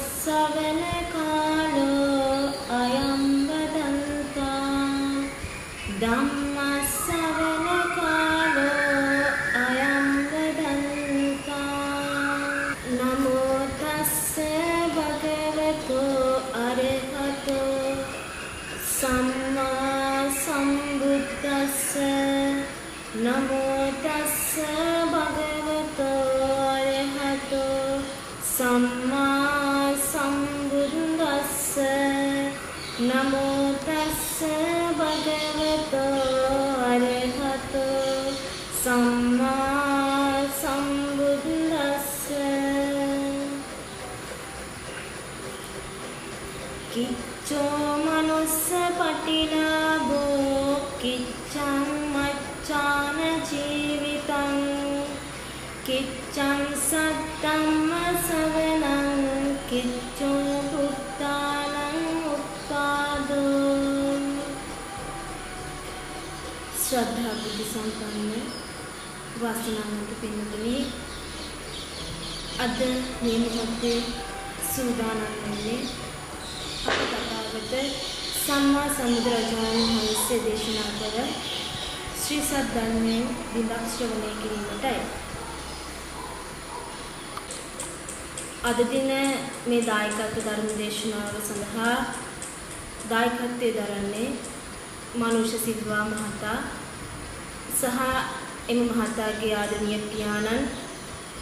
ධම්මස්සවන කාලෝ අයං බදන්තා ධම්මස්සවන කාලෝ අයං බදන්තා නමෝ තස්ස භගවතෝ අරහතෝ සම්මා සම්බුද්දස්ස නමෝ තස්ස භගවතෝ අරහතෝ සම්මා සම්බුද්දස්ස නමෝ තස්ස භගවතෝ අරහතෝ සම්මා සම්බුද්දස්ස කිච්චෝ මනුස්ස පටිලාභෝ කිච්ඡං මච්ඡාන ජීවිතං කිච්ඡං සත්තම්ම සවනං කිච්ඡෝ බුද්ධානං උත්පාදෝ ශ්‍රද්ධා බුද්ධ සම්පන්න වාසනාවන්ත පින්වතුනි අද මේ මොහොතේ සූදානම් වෙන්නේ අප තථාගත සම්මා සම්බුදුරජාණන් වහන්සේ දේශනා කළ ශ්‍රී සද්ධර්මයෙන් බිඳක් ශ්‍රවණය කිරීමටයි. අද දින මේ දායකත්ව ධර්ම දේශනාව සඳහා දායකත්වයේ දරන්නේ මනුෂ්‍ය සිල්වා මහතා සහ එම මහතාගේ ආදරණීය පියාණන්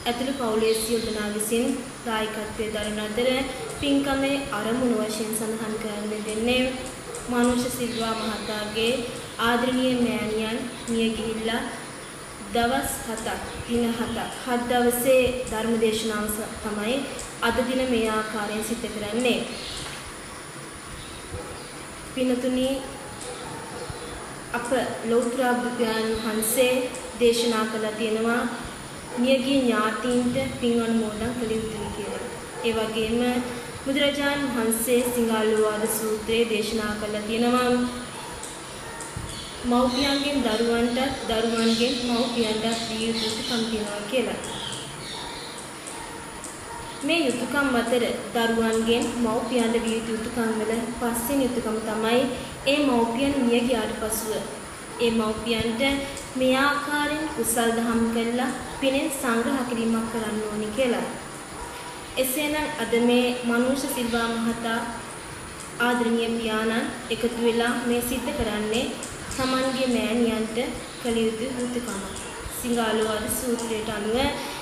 ඇතුළු පවුලේ සියලු දෙනා විසින් දායකත්වයේ දරන අතර පින්කමේ ආරමුණු වශයෙන් සඳහන් කරන්න දෙන්නේ මනුෂ්‍ය සිල්වා මහතාගේ ආදරණීය මෑණියන් මිය ගිහිල්ලා දවස් 7ක් දින 7ක් 7 දවසේ ධර්ම දේශනාව තමයි අද දින මේ ආකාරයෙන් සිද්ධ කරන්නේ. පින්තුනි අප ලෞතර බුදුන් වහන්සේ දේශනා කළා තියෙනවා මියගිය ඥාතීන්ට පින් අනුමෝදන් කළ යුතුයි කියලා. ඒ වගේම බුදුරජාණන් වහන්සේ සිංහාලෝවාද සූත්‍රයේ දේශනා කළා තියෙනවා මව්පියන්ගෙන් දරුවන්ට දරුවන්ගෙන් මව්පියන්ට දිය යුතුකම් තියෙනවා කියලා. මේ යුතුකම් අතර දරුවන්ගෙන් මව්පියන්ට දිය යුතුකම් වල පස්වෙනි යුතුකම තමයි ඒ මව්පියන් මිය ගියාට පසුව ඒ මව්පියන්ට මේ ආකාරයෙන් කුසල් දහම් කළා පිනෙන් සංග්‍රහ කිරීමක් කරන්න ඕනි කියලා. එසේනම් අද මේ මනුෂ්‍ය සිල්වා මහතා ආදරණීය පියාණන් එකතු වෙලා මේ සිද්ධ කරන්නේ සමන්ගේ මෑණියන්ට කළ යුතු යුතුකම. සිංහාලෝවාද සූත්‍රයට අනුව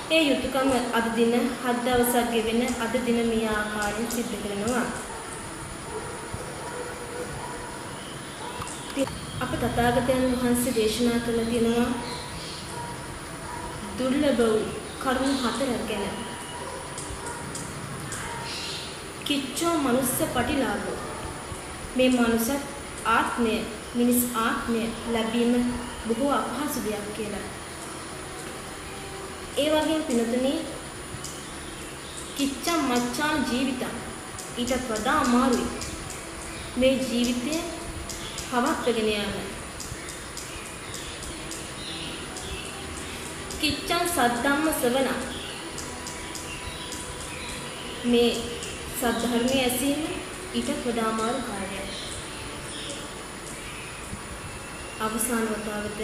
ඒ යුතුකම අද දින 7 දවසක් ගෙවෙන අද දින මේ ආකාරයෙන් සිද්ධ කරනවා. අප තථාගතයන් වහන්සේ දේශනා කළ තියෙනවා දුර්ලභ වූ කරුණු 4ක් ගැන. කිච්චෝ මනුස්ස පටිලාභෝ මේ මනුස්ස ආත්මය මිනිස් ආත්මය ලැබීම බොහෝ අපහසු දෙයක් කියලා. ඒ වගේම පිනතුනි කිච්ඡම් මච්ඡාන ජීවිතං ඊටත් වඩා අමාරුයි මේ ජීවිතය පවත්වාගෙන යන්න. කිච්ඡං සද්ධම්ම සවන මේ සද්ධර්මයේ ඇසීම ඊටත් වඩා අමාරු කාර්යයක්. අවසාන වතාවට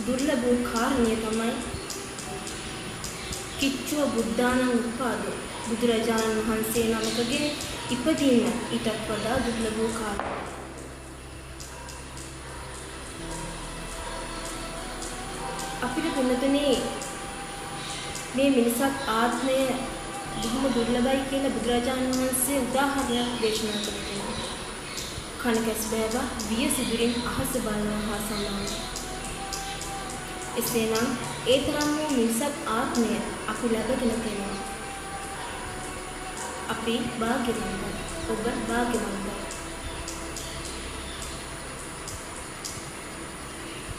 දුර්ලභ වූ කාරණය තමයි කිච්චෝ බුද්ධානං උත්පාදෝ බුදුරජාණන් වහන්සේ නමකගේ ඉපදීම ඊටත් වඩා දුර්ලභ වූ කාරණයක්. අපිට තුනතනේ මේ මිනිසත් ආත්මය බොහොම දුර්ලභයි කියලා බුදුරජාණන් වහන්සේ උදාහරණයක් දේශනා කළා. කන කැස් බෑවා විය සිදුරින් අහස බලනවා හා සමානයි. එසේනම් ඒ තරම් වූ මිනිසත් ආත්මය අපි ලැබගෙන තියෙනවා. අපි භාග්‍යවන්තයි. ඔබ භාග්‍යවන්තයි.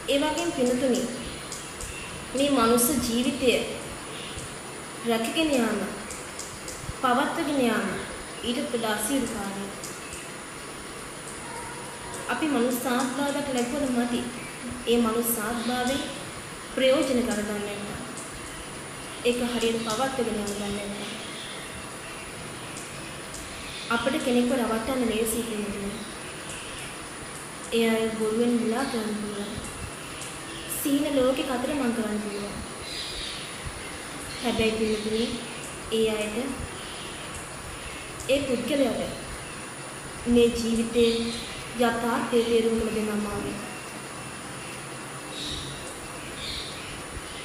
ඒ වගේම පින්තුනි මේ මනුස්ස ජීවිතය රැකගෙන යාම පවත්වාගෙන යාම ඊට වඩා අසීරු කාර්යයක්. අපි මනුස්සාත්භාවයක් ලැබුණ මදි. ඒ මනුස්සාත්භාවයෙන් ප්‍රයෝජන ගන්න ඒක හරියට පවත්වාගෙන යන්න ගන්න. අපිට කෙනෙක්ව රවට්ටන්න ලේසි කියන්නේ. ඒ අය බොරුවෙන් මුලා කරන්න පුළුවන්. සීන ලෝකේ කතර මං කරන්න පුළුවන්. හැබැයි පිළිතුරේ ඒ අයට ඒ පුද්ගලයාට මේ ජීවිතේ යථාර්ථය තේරුම් ගන්න දෙන්න අමාරුයි.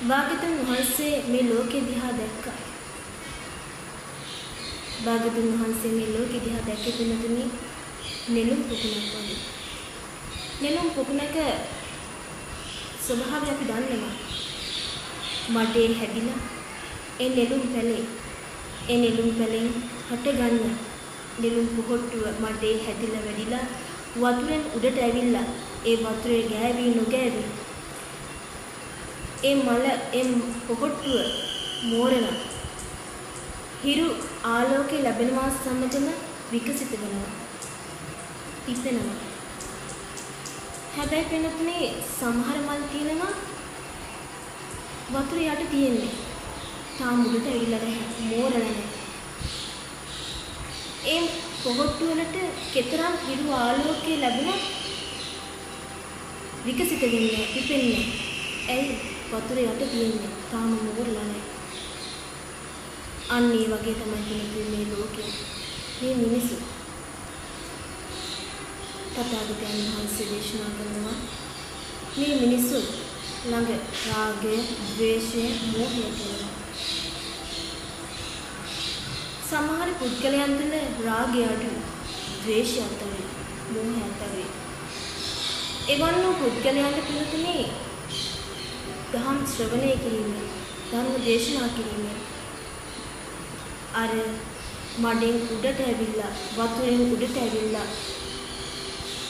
භාග්‍යවතුන් වහන්සේ මේ ලෝකෙ දිහා දැක්කා. භාග්‍යවතුන් වහන්සේ මේ ලෝකෙ දිහා දැක්කේ තුනතුනි නෙළුම් පොකුණක් වගේ. නෙළුම් පොකුණක ස්වභාවය අපි දන්නවා. මඩේ හැදිලා ඒ නෙළුම් පැලෙන් හටගන්න නෙළුම් පොහොට්ටුව මඩේ හැදිලා වැඩිලා වතුරෙන් උඩට ඇවිල්ලා ඒ වතුරේ ගෑවි නොගෑවි ඒ පොහොට්ටුව මෝරන හිරු ආලෝකේ ලැබෙනවා සමගම විකසිත වෙනවා පිපෙනවා. හැබැයි වෙනතුනේ සමහර මල් තියෙනවා වතුර යට තියෙන්නේ තාම උඩට ඇවිල්ලා නැහැ මෝරලා නැහැ. ඒ පොහොට්ටු වලට කතරම් හිරු ආලෝකයේ ලැබුණා විකසිත වෙන්නේ පිපෙන්නේ. ඇයි වතුර යට තියෙන්නේ තාම මෝරලා නැහැ. අන්න ඒ වගේ තමයි කෙනෙකුගේ මේ ලෝකේ මේ මිනිස්සු. තථාගතයන් වහන්සේ දේශනා කරනවා මේ මිනිස්සු ළඟ රාගය, ද්වේෂය, මෝහය තියෙනවා. සමහර පුද්ගලයන් තුළ රාගය අඩුයි, ද්වේෂය අඩුයි, මෝහය අඩුයි. එවන් වූ පුද්ගලයන්ට පිළිතුනේ දහම් ශ්‍රවණය කිරීම, ධර්ම දේශනා කිරීම අර මඩෙන් උඩට ඇවිල්ලා, වතුරෙන් උඩට ඇවිල්ලා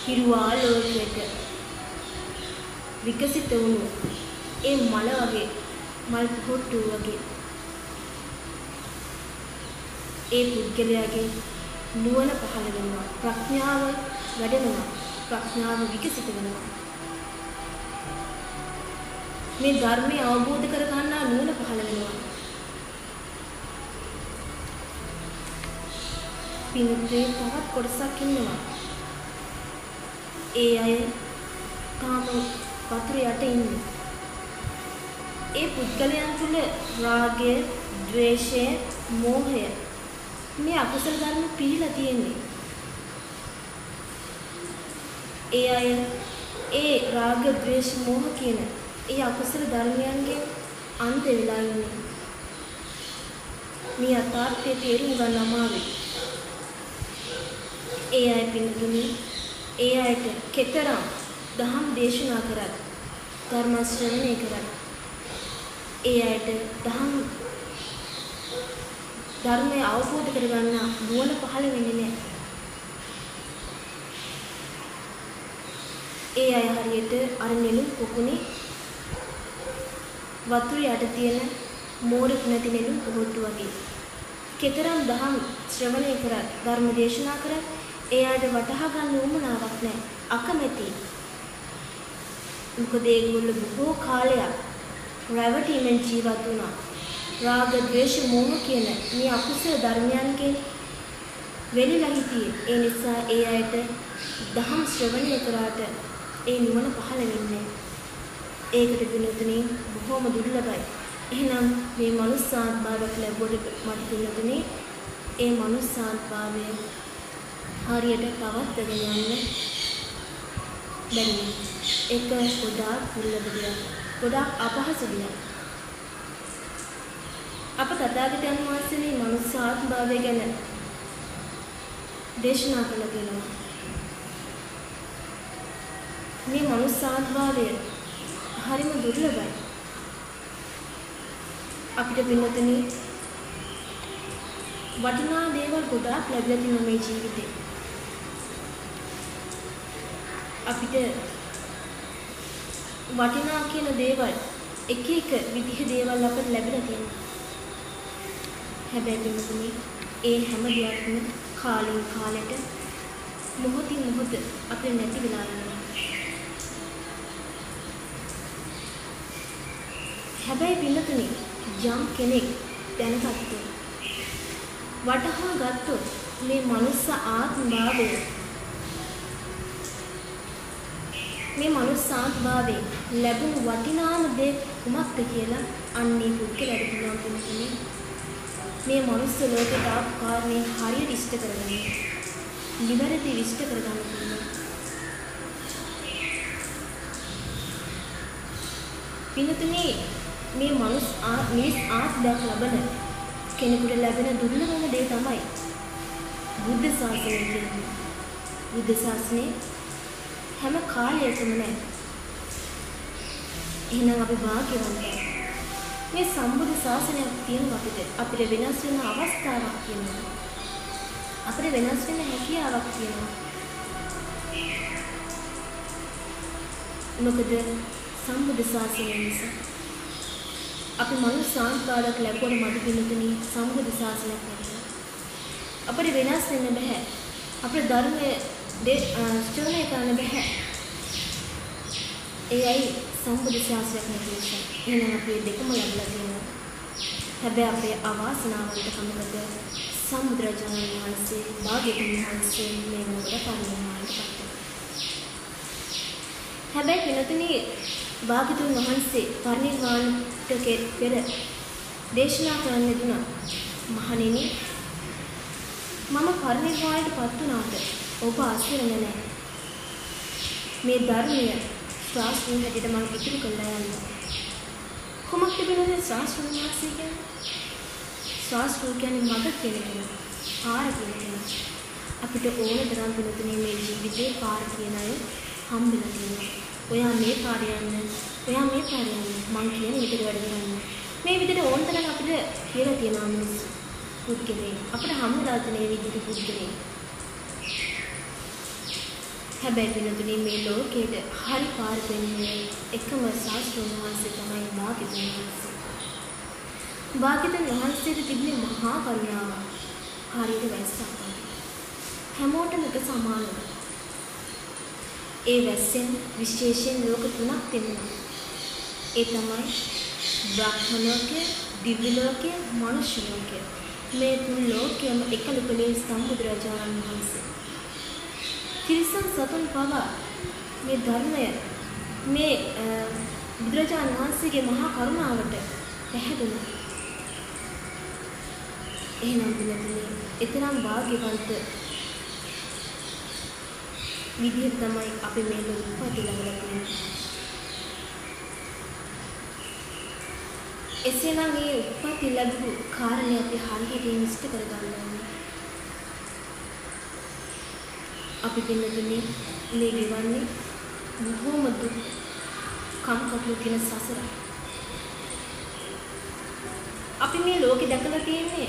හිරු ආලෝකයට විකසිත වුණු ඒ මල වගේ, මල් පොහොට්ටු වගේ ඒ පුද්ගලයාගේ නුවණ පහළ වෙනවා, ප්‍රඥාව වැඩෙනවා, ප්‍රඥාව විකසිත වෙනවා. මේ ධර්මය අවබෝධ කර ගන්නා නුවණ පහළ වෙනවා. පින්තුේ තවත් කොටසක් ඉන්නවා. ඒ අය තාම වතුර යට ඉන්නේ. ඒ පුද්ගලයන් තුළ රාගය, ද්වේෂය, මෝහය මේ අකුසල ධර්ම පිළිලා තියෙන්නේ. ඒ අය ඒ රාග, ද්වේෂ, මෝහ කියන ඒ අකුසල ධර්මයන්ගෙන් අන්ත වෙලා ඉන්නේ. මේ යථාර්ථය තේරුම් ගන්න අමාරුයි. ඒ අය පින්තුනේ ඒ අයට කෙතරම් දහම් දේශනා කරත්, ධර්ම ශ්‍රවණය කරත් ඒ අයට ධර්මය අවබෝධ කරගන්න නුවණ පහළ වෙන්නේ නැහැ. ඒ අය හරියට අර නෙළුම් පොකුණේ වතුර යට තියෙන මෝරක් නැති නෙළුම් පොහොට්ටු වගේ. කෙතරම් දහම් ශ්‍රවණය කරත්, ධර්ම දේශනා කරත් ඒ අයට වටහා ගන්න උවමනාවක් නැහැ. අකමැති. මොකද ඒගොල්ලෝ බොහෝ කාලයක් රැවටීමෙන් ජීවත් වුණා. රාග, ද්වේෂ, මෝහ කියන මේ අකුසල ධර්මයන්ගෙන් වෙලිලා හිටියේ. ඒ නිසා ඒ අයට දහම් ශ්‍රවණය කරාට ඒ නිවන පහළ වෙන්නේ. ඒකට පිළිතුරේ බොහොම දුර්ලභයි. එහෙනම් මේ මනුස්සාත්භාවයක් ලැබුවට මට පිළිතුරේ ඒ මනුස්සාත්භාවය හරියට පවත්වාගෙන යන්න බැරි. ඒක ගොඩාක් දුර්ලභ දෙයක්. ගොඩාක් අපහසු දෙයක්. අප තථාගතයන් වහන්සේ මේ මනුස්සාත්භාවය ගැන දේශනා කළා කියලා. මේ මනුස්සාත්භාවය හරිම දුර්ලභයි. අපිට පින්නතනේ වටිනා දේවල් ගොඩාක් ලැබිලා තියෙන මේ ජීවිතේ. අපිට වටිනා කියන දේවල් එක එක විදිහ දේවල් අපිට ලැබිලා තියෙනවා. හැබැයි පින්නතනේ ඒ හැම දෙයක්ම කාලෙන් කාලෙට මොහොතින් මොහොත අපිට නැති වෙලා යනවා. හැබැයි පින්නතනේ යම් කෙනෙක් දැනගත්තොත් වටහා ගත්තොත් මේ මනුස්ස ආත්මභාවය මේ මනුස්ස ආත්මභාවයේ ලැබුණු වටිනාම දේ කුමක්ද කියලා අන්නේ පුද්ගලයාට පුළුවන් කෙනෙක් මේ මනුස්ස ලෝකයට ආපු කාරණේ හරියට ඉෂ්ට කරගන්න. නිවැරදි ඉෂ්ට කරගන්න පුළුවන්. පින්තුනේ මේ මිනිස් ආත්මයක් ලබන කෙනෙකුට ලැබෙන දුර්ලභම දේ තමයි බුද්ධ ශාසනය කියන්නේ. බුද්ධ ශාසනය හැම කාලයකම නැහැ. එහෙනම් අපි වාක්‍යවන්තයි. මේ සම්බුද්ධ ශාසනයක් තියෙනවා අපිට වෙනස් වෙන අවස්ථාවක් තියෙනවා. අපිට වෙනස් වෙන හැකියාවක් තියෙනවා. මොකද සම්බුද්ධ ශාසනය නිසා අපි මනුස්සාන්තරයක් ලැබුණ මඩ පිළිතුනි සම්බුද්ධ ශාසනයක් නැහැ. අපිට වෙනස් වෙන්න බෑ. අපේ ධර්මයේ ශ්‍රවණය කරන්න බෑ. ඒයි සම්බුද්ධ ශාසනයක් නැති නිසා. එහෙනම් අපි දෙකම ලැබලා තියෙනවා. හැබැයි අපේ අවාසනාවන්තකමකට සම්බුදුරජාණන් වහන්සේ භාග්‍යවතුන් වහන්සේ මේ මොකට පරිණාමයට පත් වෙනවා. හැබැයි පිළිතුනි භාග්‍යවතුන් වහන්සේ පරිනිර්වාණයට පෙර දේශනා කරන්න දුනා. මහණෙනි මම පරිනිර්වාණයට පත් වුණාට ඔබ අසිරණ නැහැ. මේ ධර්මය ශාස්ත්‍රයෙන් හැටියට මම ඉතිරි කළා යනවා. කොමක්ද වෙනද ශාස්ත්‍රඥ වාසිය කියන්නේ? ශාස්ත්‍රය කියන්නේ මඟ කියන එක. පාර කියන එක. අපිට ඕන තරම් පිළිතුනේ මේ ජීවිතේ පාර කියන අය හම්බෙලා තියෙනවා. ඔයා මේ පාරේ යන්න, ඔයා මේ පාරේ යන්න, මං කියන විදිහට වැඩ කරන්න. මේ විදිහට ඕන තරම් අපිට කියලා තියෙනවා මිනිස්සු. පුද්ගලයන්. අපිට හම්බෙලා තියෙන මේ විදිහට පුද්ගලයන්. හැබැයි පිළිතුනේ මේ ලෝකේට හරි පාර දෙන්නේ එකම ශාස්ත්‍රඥ වහන්සේ තමයි භාග්‍යවතුන් වහන්සේ. භාග්‍යවතුන් වහන්සේට තිබුණේ මහා කරුණාව. හරියට වැස්සක් වගේ. හැමෝටම එක සමානව. ඒ වැස්සෙන් විශේෂයෙන් ලෝක තුනක් තිබුණා. ඒ තමයි බ්‍රහ්ම ලෝකය, දිව්‍ය ලෝකය, මනුෂ්‍ය ලෝකය. මේ තුන් ලෝකයම එකලු කලේ සම්බුදුරජාණන් වහන්සේ. තිරිසන් සතුන් පවා මේ ධර්මය මේ බුදුරජාණන් වහන්සේගේ මහා කරුණාවට පැහැදුණා. එහෙනම් පිළිතුරේ ඊතරම් වාග්යවන්ත විදිහට තමයි අපි මේ උත්පත්ති ලැබලා තියෙන්නේ. එසේනම් මේ උත්පත්ති ලැබු කාරණේ අපි හරියට ඉස්ත කරගන්න ඕනේ. අපි පින්නතුනේ මේ ගෙවන්නේ බොහොම දුක් කම්කටොළු කියන සසර. අපි මේ ලෝකේ දැකලා තියෙන්නේ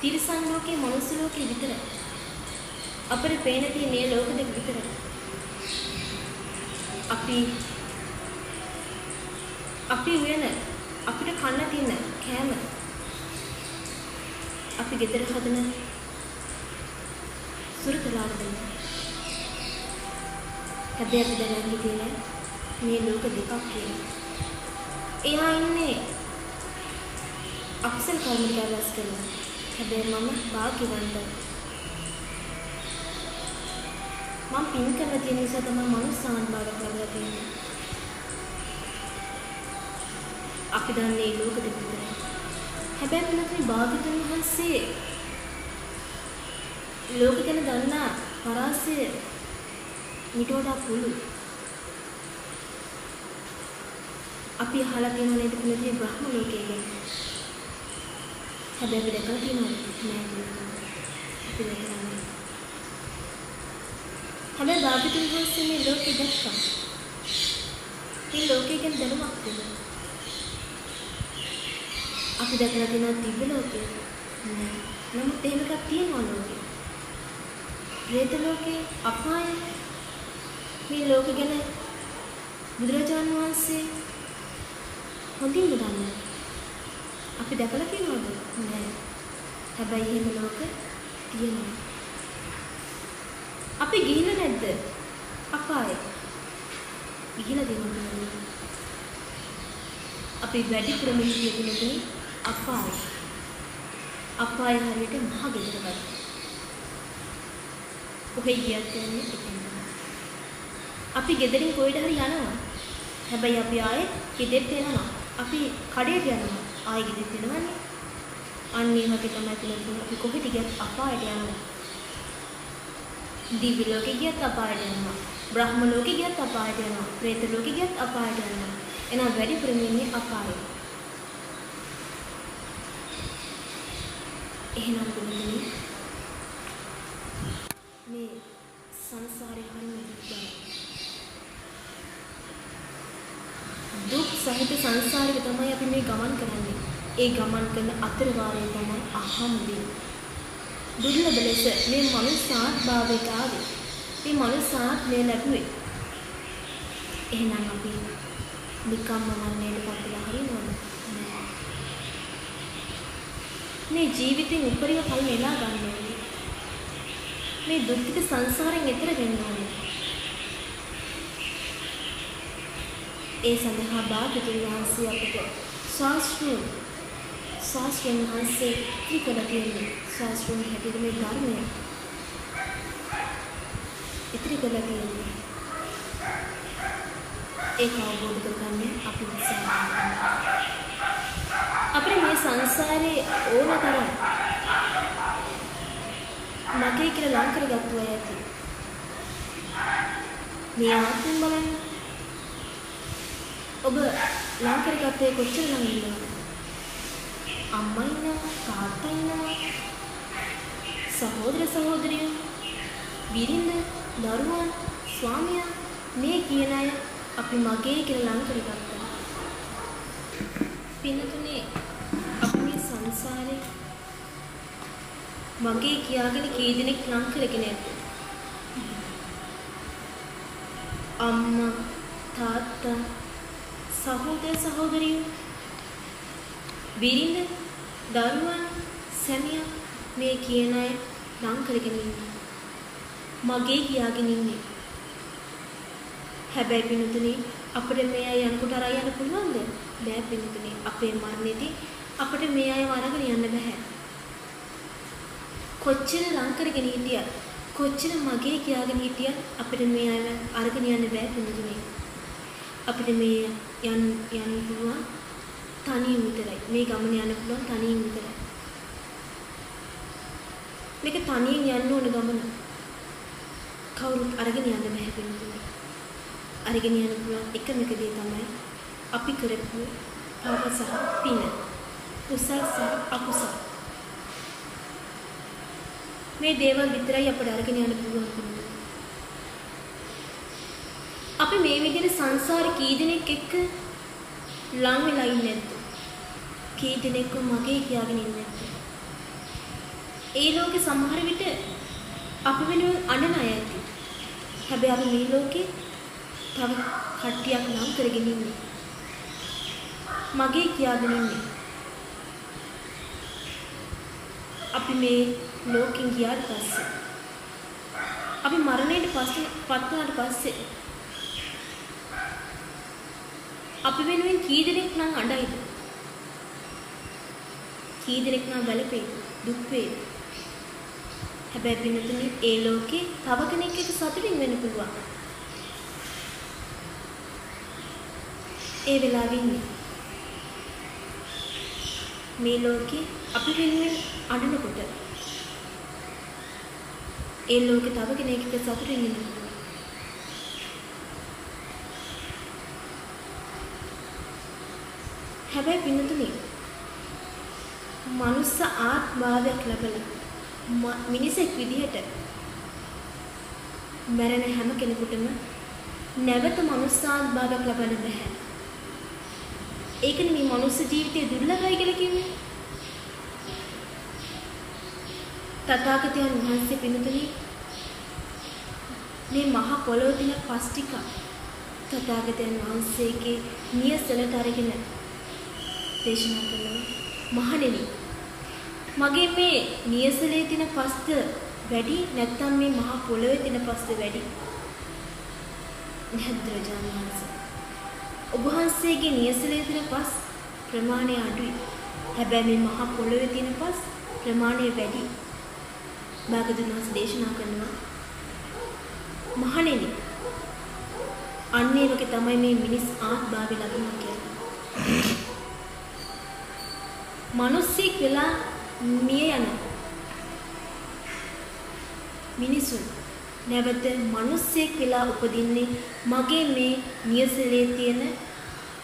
තිරිසන් ලෝකේ, මනුස්ස ලෝකේ විතරයි. අපිට පේන තියෙන මේ ලෝක දෙක විතරයි. අපි වෙන අපිට කන්න තියෙන කෑම අපි ගෙදර හදන සුරතලාට දෙන්න. හැබැයි අපි දැනගන්න තියෙන මේ ලෝක දෙකක් කියලා. එයා ඉන්නේ අක්සල් කර්ම කරලා කරනවා. හැබැයි මම වාක්‍යවන්තයි. මම පින් කරලා තියෙන නිසා තමයි මනුස්සාන් බවට කරලා තියෙන්නේ. අපි දන්නේ මේ ලෝක දෙක විතරයි. හැබැයි මොනවාද භාග්‍යවතුන් වහන්සේ ලෝක ගැන දන්නා පරාසය ඊට වඩා පුළු. අපි අහලා තියෙන නේද පිළිදී බ්‍රහ්ම ලෝකයේ ගැන. හැබැයි අපි දැකලා තියෙනවද නෑ. අපි දැකලා නෑ. හැබැයි භාග්‍යවතුන් වහන්සේ මේ ලෝකෙ දැක්කා. මේ ලෝකයේ ගැන දැනුමක් තිබුණා. අපි දැකලා තියෙන දිව්‍ය ලෝකේ නෑ. නමුත් එහෙම එකක් තියෙනවා ලෝකේ. ප්‍රේත ලෝකේ, අපාය මේ ලෝක ගැන බුදුරජාණන් වහන්සේ හොඳින් දන්නවා. අපි දැකලා තියෙනවද? නෑ. හැබැයි එහෙම ලෝක තියෙනවා. අපි ගිහිල්ලා නැද්ද? අපාය. ගිහිල්ලා දෙනවා. අපි වැඩි ප්‍රමිතිය දෙන්නේ අපාය. අපාය හරියට මහ ගෙදර වගේ. කොහෙ ගියත් යන්නේ එතන. අපි ගෙදරින් කොහෙට හරි යනවා. හැබැයි අපි ආයෙත් ගෙදරට එනවා. අපි කඩේට යනවා. ආයෙ ගෙදරට එනවනේ. අන්න ඒ වගේ තමයි පිළිතුරු. අපි කොහෙට ගියත් අපායට යනවා. දිව්‍ය ලෝකෙ ගියත් අපායට යනවා. බ්‍රහ්ම ලෝකෙ ගියත් අපායට යනවා. പ്രേත ලෝකෙ ගියත් අපායට යනවා. එහෙනම් වැඩි ප්‍රමින්නේ අපායයි. එහෙනම් පිළිතුරු මේ සංසාරේ හරිම දුක්ඛයි. දුක් සහිත සංසාරයක තමයි අපි මේ ගමන් කරන්නේ. ඒ ගමන් කරන අතරවාරයේ තමයි අහම්බේ. දුර්ලභ ලෙස මේ මනුස්සාත්භාවයට ආවේ. මේ මනුස්සාත්මය ලැබුවේ. එහෙනම් අපි නිකම්ම මරණයට පත්වලා හරිනවද? නෑ. මේ ජීවිතෙන් උපරිම ඵල නෙලා ගන්න ඕනේ. මේ දුක්ඛිත සංසාරයෙන් එතර වෙන්න ඕනේ. ඒ සඳහා භාග්‍යවතුන් වහන්සේ අපට ශාස්ත්‍රයෙන් වහන්සේ ත්‍රිකල කියන්නේ ශාස්ත්‍රයෙන් හැටියට මේ ධර්මය ඉතිරි කරලා තියෙන්නේ. ඒක අවබෝධ කරගන්න අපි උත්සාහ කරනවා. අපේ මේ සංසාරේ ඕන තරම් මගේ කියලා ලං කරගත්තු අය ඇති. මේ ආත්මෙන් බලන්න. ඔබ ලං කරගත්තේ කොච්චර නම් ඉන්නවද? අම්මා ඉන්නවා, තාත්තා ඉන්නවා, සහෝදර සහෝදරියෝ, බිරිඳ, දරුවන්, ස්වාමියා මේ කියන අය අපි මගේ කියලා ලං කරගත්තා. පින්නතුනේ අපි මේ සංසාරේ මගේ කියාගෙන කී දෙනෙක් ලං කරගෙන ඇද්ද? අම්මා, තාත්තා, සහෝදර සහෝදරියෝ, බිරිඳ, දරුවන්, සැමියා මේ කියන අය ලං කරගෙන ඉන්නේ. මගේ කියාගෙන ඉන්නේ. හැබැයි පින්තුනේ අපිට මේ අය යනකොට අර යන්න පුළුවන්ද? බෑ පින්තුනේ. අපේ මරණයේදී අපිට මේ අයව අරගෙන යන්න බෑ. කොච්චර ලං කරගෙන හිටියත්, කොච්චර මගේ කියාගෙන හිටියත් අපිට මේ අයව අරගෙන යන්න බෑ පින්තුනේ. අපිට මේ යන්න පුළුවන් තනියම විතරයි. මේ ගමන යන්න පුළුවන් තනියම විතරයි. මේක තනියෙන් යන්න ඕන ගමන. කවුරුත් අරගෙන යන්න බෑ පින්තුනේ. අරගෙන යන්න පුළුවන් එකම එක දේ තමයි අපි කරපු පාප සහ පින. කුසල් සහ අකුසල්. මේ දේවල් විතරයි අපිට අරගෙන යන්න පුළුවන්. අපි මේ විදිහට සංසාරේ කී දෙනෙක් එක්ක ලං වෙලා ඉන්නේ නැද්ද? කී දෙනෙක්ව මගේ කියාගෙන ඉන්නේ නැද්ද? ඒ ලෝකේ සමහර විට අපි වෙනුවෙන් අඬන අය ඇති. හැබැයි අපි මේ ලෝකේ තව කට්ටියක් නම් කරගෙන ඉන්නේ. මගේ කියාගෙන ඉන්නේ. අපි මේ ලෝකෙන් ගියාට පස්සේ අපි මරණයට පස්සේ පත් වුණාට පස්සේ අපි වෙනුවෙන් කී දෙනෙක් නම් අඬයිද? කී දෙනෙක් නම් වැළපෙයිද? දුක් වේද? හැබැයි පින්තුනි ඒ ලෝකේ තව කෙනෙක් එක්ක සතුටින් වෙන්න පුළුවන්. ඒ වෙලාවෙ මේ ලෝකේ අපි වෙනුවෙන් අඬනකොට ඒ ලෝකේ තව කෙනෙක් එක්ක සතුටින් වෙන්න පුළුවන්. හැබැයි පින්තුනි මනුස්ස ආත්මභාවයක් ලැබලා මිනිසෙක් විදිහට මරණ හැම කෙනෙකුටම නැවත මනුස්සාත්භාවයක් ලබන්න බෑ. ඒකනේ මේ මනුස්ස ජීවිතය දුර්ලභයි කියලා කියන්නේ. තථාගතයන් වහන්සේ පින්තුනි මේ මහ පොළොව දින පස් ටික තථාගතයන් වහන්සේගේ නියසලට අරගෙන දේශනා කළා. මහණෙනි මගේ මේ නියසලේ තියෙන පස්ත වැඩි නැත්නම් මේ මහ පොළොවේ තියෙන පස්ත වැඩි? නේද්‍රජාන වහන්සේ ඔබ වහන්සේගේ නියසලේ තියෙන පස් ප්‍රමාණය අඩුයි. හැබැයි මේ මහ පොළොවේ තියෙන පස් ප්‍රමාණය වැඩි. භාගතුන් වහන්සේ දේශනා කරනවා මහණෙනි අන්නේමක තමයි මේ මිනිස් ආත්භාවය ලැබෙනවා කියලා. මිනිස්සෙක් වෙලා මිය යන මිනිසුන් නැවත මිනිස්සෙක් වෙලා උපදින්නේ මගේ මේ නියසලේ තියෙන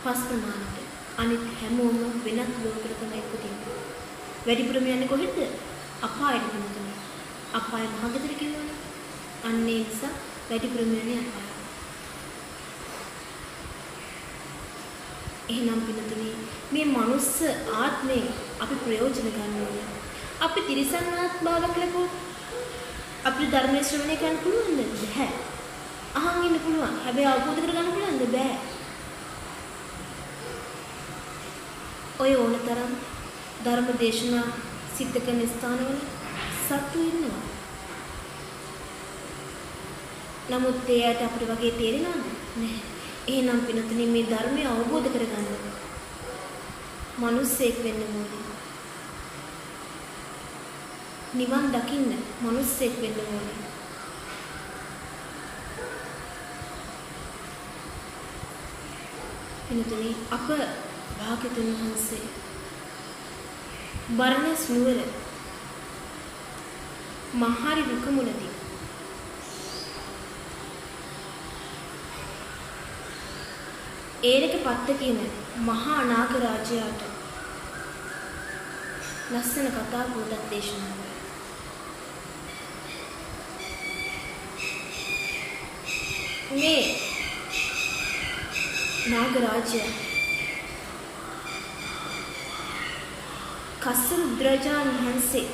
පස් ප්‍රමාණයට. අනිත් හැමෝම වෙනත් ලෝකවල තමයි උපදින්නේ. වැඩිපුරම යන්නේ කොහෙද? අපායට තමයි. අපාය මහගෙදර කියනවනේ. අන්නේ නිසා වැඩිපුරම යන්නේ අපාය. එහෙනම් පිළිතුරේ මේ මනුස්ස ආත්මේ අපි ප්‍රයෝජන ගන්න ඕනේ. අපි තිරිසන් ආත්මාවක් ලැබුවොත් අපිට ධර්මයේ ශ්‍රවණය කරන්න පුළුවන්ද? බැහැ. අහන් ඉන්න පුළුවන්. හැබැයි අවබෝධ කරගන්න පුළුවන්ද? බැහැ. ඔය ඕනතරම් ධර්ම දේශනා සිද්ධ කරන ස්ථානවල සත්තු ඉන්නවා. නමුත් ඒයට අපිට වගේ තේරෙනවද? නැහැ. එහෙනම් පිනතුනි මේ ධර්මය අවබෝධ කරගන්න මිනිස්සෙක් වෙන්න ඕනේ. නිවන් දකින්න මිනිස්සෙක් වෙන්න ඕනේ. පිනතුනි අප භාග්‍යවතුන් වහන්සේ බරණැස් නුවර මහරි රුකමුලදී ඒරක පත්ත කියන මහා නාග රාජයාට ලස්සන කතා පොතක් දේශනා කළා. මේ නාග රාජයා කස්සප බුදුරජාණන් වහන්සේ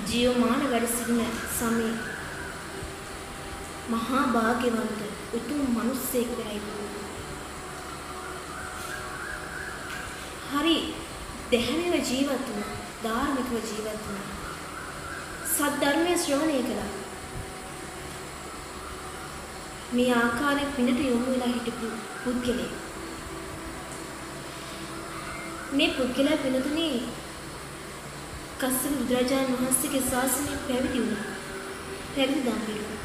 ජීවමාන වැඩ සිටින සමයේ මහා භාග්‍යවන්ත උතුම් මිනිසෙක් වෙයි. හරි දෙහැමව ජීවත් වුණා, ධාර්මිකව ජීවත් වුණා. සත්‍ය ධර්මයේ ශ්‍රවණය කළා. මේ ආකාරයෙන් පිනට යොමු වෙලා හිටපු පුද්ගලයා. මේ පුද්ගලයා පිනතුනේ කස්සප බුදුරජාණන් වහන්සේගේ ශාසනය පැවිදි වුණා. පැවිදි දම්පිරුවා.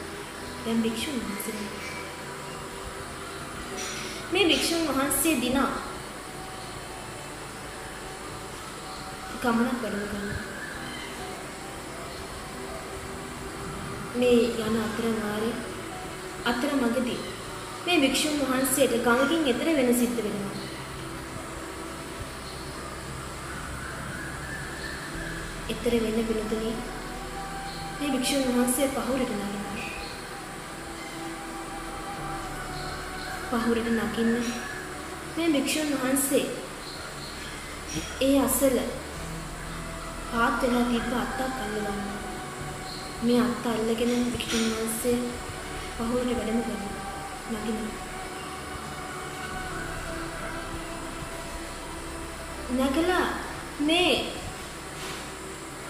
දැන් භික්ෂුන් වහන්සේ. මේ භික්ෂුන් වහන්සේ දිනා ගමනක් වැඩම කරනවා. මේ යන අතරමඟදී මේ භික්ෂුන් වහන්සේට ගඟකින් එතර වෙන සිද්ධ වෙනවා. එතර වෙන්න පිළිතුරේ මේ භික්ෂුන් වහන්සේ පහුරට නගිනවා. පහුරට නගින්න මේ භික්ෂුන් වහන්සේ ඒ අසල පාත් වෙලා තිබ්බ අත්තක් අල්ලගන්නවා. මේ අත්ත අල්ලගෙන භික්ෂුන් වහන්සේ පහුරට වැඩම කරනවා. නගිනවා. නගලා මේ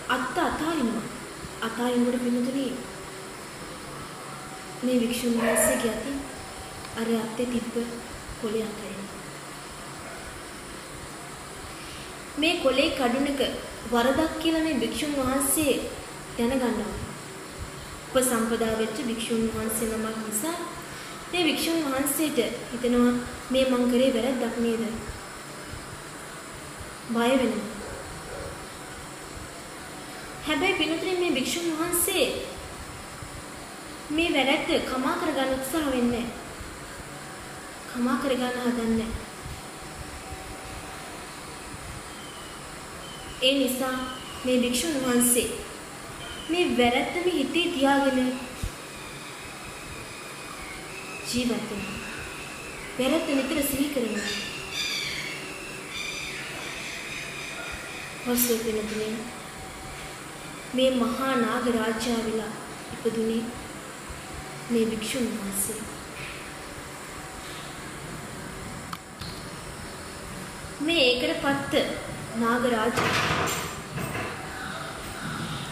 අත්ත අතාරිනවා. අතාරිනකොට පින්නතුනේ මේ භික්ෂුන් වහන්සේගේ අතින් අර අත්තේ තිබ්බ කොලේ අතාරිනවා. මේ කොලේ කඩුනක වරදක් කියලා මේ භික්ෂුන් වහන්සේ දැනගන්නවා. උපසම්පදා වෙච්ච භික්ෂුන් වහන්සේ නමක් නිසා මේ භික්ෂුන් වහන්සේට හිතෙනවා මේ මං කරේ වැරද්දක් නේද? බය වෙනවා. හැබැයි පිනුතුනේ මේ භික්ෂුන් වහන්සේ මේ වැරද්ද කමා කරගන්න උත්සාහ වෙන්නේ නැහැ. කමා කරගන්න හදන්නේ. ඒ නිසා මේ භික්ෂුන් වහන්සේ මේ වැරද්දම හිතේ තියාගෙන ජීවත් වෙනවා. වැරද්ද නිතර සිහි කරනවා. හොස්සේ පිනුතුනේ මේ මහා නාග රාජ්‍යය විලා ඉපදුනේ මේ භික්ෂුන් වහන්සේ. මේ ඒකටපත් නාග රාජ්‍ය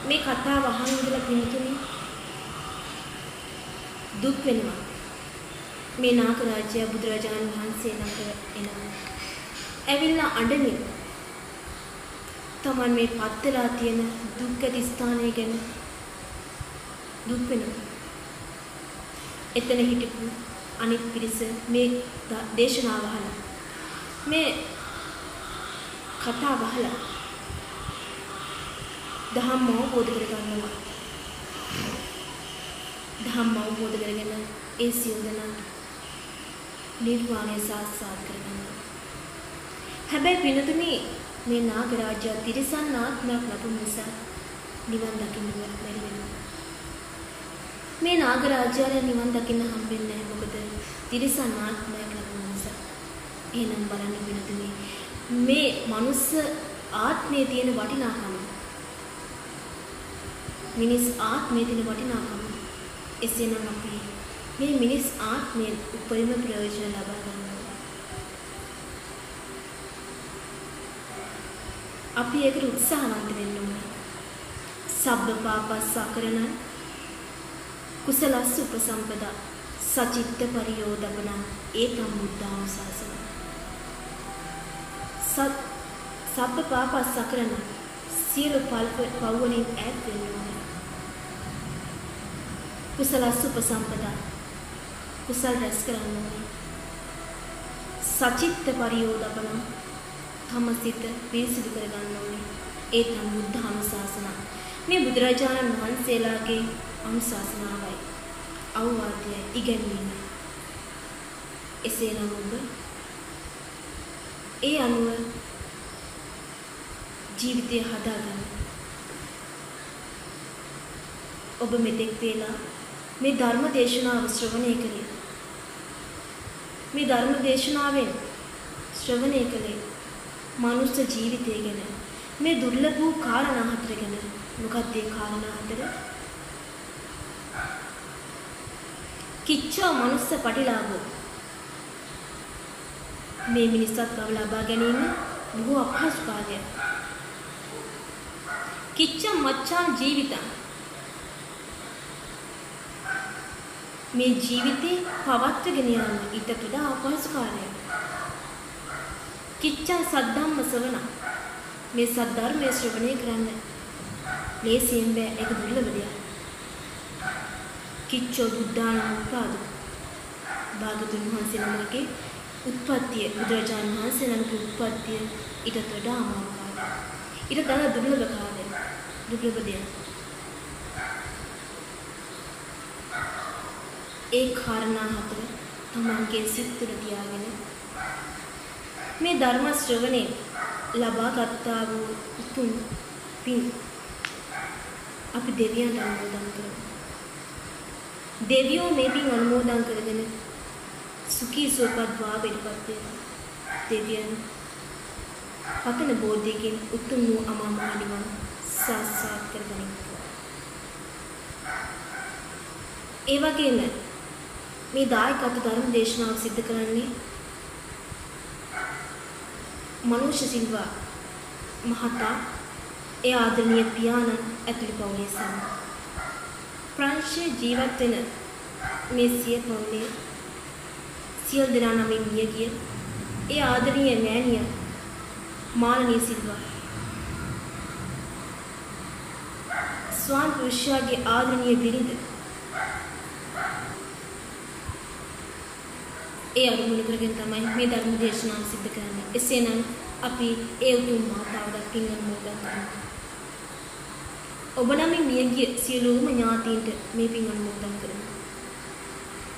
මේ කතාව අහන් ඉඳලා පින්තුනේ දුක් වෙනවා. මේ නාග රාජ්‍ය බුදුරජාණන් වහන්සේ ළඟට එනවා. ඇවිල්ලා අඬමින් තමන් මේ පත් වෙලා තියෙන දුක් ඇති ස්ථානය ගැන දුක් වෙනවා. එතන හිටපු අනිත් පිරිස මේ දේශනාව අහලා මේ කතාව අහලා ධම්ම අවබෝධ කරගන්නවා. ධම්ම අවබෝධ කරගෙන ඒ සියලු දෙනා නිර්වාණය සාක්ෂාත් කරගන්නවා. හැබැයි පිනතුනි මේ නාගරාජ්‍ය තිරිසන් ආත්මයක් ලැබුණ නිසා නිවන් දකින්න බැරි වෙනවා. මේ නාගරාජ්‍යය නිවන් දකින්න හම්බෙන්නේ නැහැ. මොකද තිරිසන් ආත්මයක් ලැබුණ නිසා. එහෙනම් බලන්න පිනතුනි මේ මනුස්ස ආත්මයේ තියෙන වටිනාකම මිනිස් ආත්මයේ තියෙන වටිනාකම එසේනම් අපි මේ මිනිස් ආත්මයෙන් උපරිම ප්‍රයෝජන ලබා ගන්නවා. අපි ඒකට උත්සාහවන්ත වෙන්න ඕනේ. සබ්බ පාපස්සකරණ කුසලස්ස උපසම්පදා සචිත්ත පරියෝදපන ඒතම් බුද්ධානුශාසන. සබ්බ පාපස්සකරණ සියලු පව්වලින් ඈත් වෙන්න ඕනේ. කුසලස්ස උපසම්පදා කුසල රැස් කරන්න ඕනේ. සචිත්ත පරියෝදපන තමසිත පිරිසිදු කරගන්න ඕනේ. ඒ තමයි බුද්ධ අනුශාසන. මේ බුදුරජාණන් වහන්සේලාගේ අනුශාසනාවයි අවවාදයයි ඉගැන්වීමයි. එසේනම් ඔබ ඒ අනුව ජීවිතය හදාගන්න. ඔබ මෙතෙක් වේලා මේ ධර්ම දේශනාව ශ්‍රවණය කළේ. මේ ධර්ම දේශනාවෙන් ශ්‍රවණය කළේ මනුස්ස ජීවිතය ගැන. මේ දුර්ලභ වූ කාරණා හතර ගැන. මොකක්ද ඒ කාරණා හතර? කිච්චෝ මනුස්ස පටිලාභෝ. මේ මිනිස්සුත් බව ලබා ගැනීම බොහෝ අපහසු කාර්යයක්. කිච්චම් මච්ඡාන් ජීවිතං. මේ ජීවිතේ පවත්වගෙන යාම ඊට වඩා අපහසු කාර්යයක්. කිච්චං සද්ධම්ම ශ්‍රවණ. මේ සද්ධර්මයේ ශ්‍රවණය කරන්න ලේසියෙන් බෑ. ඒක දුර්ලභ දෙයක්. කිච්චෝ බුද්ධාන උපාද. භාගතුන් වහන්සේ නමකගේ උත්පත්තිය, බුදුරජාණන් වහන්සේ නමකගේ උත්පත්තිය ඊට වඩා අමාරු කාර්යයක්. ඊට වඩා දුර්ලභ කාර්යයක්. දුර්ලභ දෙයක්. ඒ කාරණා හතර තමන්ගේ සිත් තුළ තියාගෙන මේ ධර්ම ශ්‍රවණය ලබා ගත්තා වූ උතුම් පින් අපි දෙවියන්ට අනුමෝදන් කරමු. දෙවියෝ මේ පින් අනුමෝදන් කරගෙන සුඛී සුවපත් භාවයටපත් වෙනවා. දෙවියන් පතන බෝධියකින් උතුම් වූ අමා මහ නිවන් සාක්ෂාත් කරගනිමු. ඒ වගේම මේ දායකත්ව ධර්ම දේශනාව සිදු කරන්නේ මනුෂ්‍ය සිල්වා මහතා ඒ ආදරණීය පියාණන් ඇතුළු පවුලේ සම ප්‍රංශයේ ජීවත් වෙන මේ සිය පවුලේ සියලු දෙනා නමින් මිය ගිය ඒ ආදරණීය මෑණිය මාළනී සිල්වා ස්වාමි පුරුෂයාගේ ආදරණීය බිරිඳ ඒ අරමුණු කරගෙන තමයි මේ ධර්ම දේශනාව සිදු කරන්නේ. එසේනම් අපි ඒ උතුම් මාතාවට පින් අනුමෝදන් කරමු. ඔබ නමින් මියගිය සියලුම ඥාතීන්ට මේ පින් අනුමෝදන් කරමු.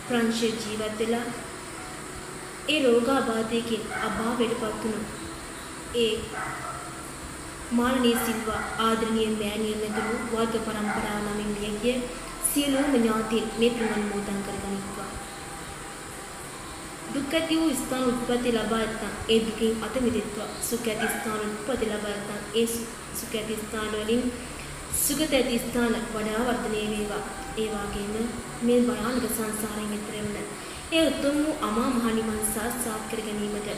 ප්‍රංශයේ ජීවත් වෙලා ඒ රෝගාබාධයකින් අභාවයටපත් වුණු ඒ මාළනී සිල්වා ආදරණීය මෑණියන් ඇතුළු වර්ග පරම්පරාව නමින් මියගිය සියලුම ඥාතීන් මේ පින් අනුමෝදන් කරගනිත්වා. දුක් ඇති වූ ස්ථාන උත්පත්ති ලබා ඇත්නම් ඒ දුකින් අත මිදෙත්වා. සුඛ ඇති ස්ථාන උත්පත්ති ලබා ඇත්නම් ඒ සුඛ ඇති ස්ථාන වලින් සුගත ඇති ස්ථාන වඩා වර්ධනය වේවා. ඒ වගේම මේ භයානක සංසාරයෙන් එතර වෙන ඒ උතුම් වූ අමා මහ නිවන් සාක්ෂාත් කර ගැනීමට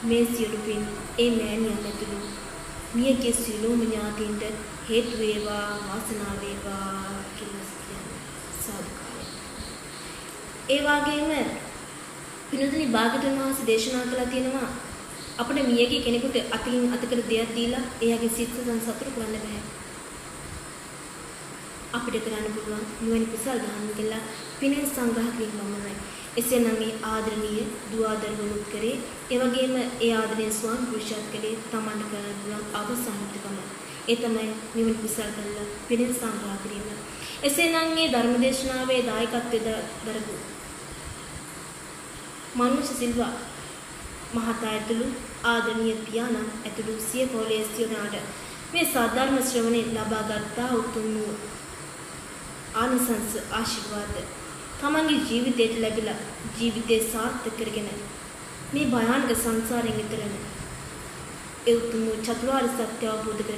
මේ සියලු පින් ඒ මෑණියන් ඇතුළු මියගේ සියලුම ඥාතීන්ට හේතු වේවා, වාසනාව වේවා කියලා කියන්නේ සාදුකාරය. ඒ වගේම පිනුතුනි භාගතුන් වහන්සේ දේශනා කළා තියෙනවා අපිට මියගේ කෙනෙකුට අතින් අතකට දෙයක් දීලා එයාගේ සිත සතුටු කරන්න බෑ. අපිට කරන්න පුළුවන් නුවණ කුසල් දහම් කියලා පිනෙන් සංග්‍රහ කිරීමමයි. එසේනම් මේ ආදරණීය දුආදරුවනුත් කරේ ඒ වගේම ඒ ආදරණීය ස්වාමි පුරුෂයත් කරේ තමන්ට කරන්න පුළුවන් අවසානිකම. ඒ තමයි නිවන කුසල් කරලා පිනෙන් සංග්‍රහ කිරීම. එසේනම් මේ ධර්මදේශනාවේ දායකත්වයේ දරපු මනුෂ්‍ය සිල්වා මහතා ඇතුළු ආදරණීය පියාණන් ඇතුළු සිය පොලේ සියනාට මේ සාධර්ම ශ්‍රවණේ ලබා ගත්තා උතුම් වූ ආනිසංස ආශිර්වාද තමන්ගේ ජීවිතයට ලැබිලා ජීවිතේ සාර්ථක කරගෙන මේ භයානක සංසාරයෙන් ඈතර ඒ උතුම් චතුරාර්ය සත්‍ය අවබෝධ කර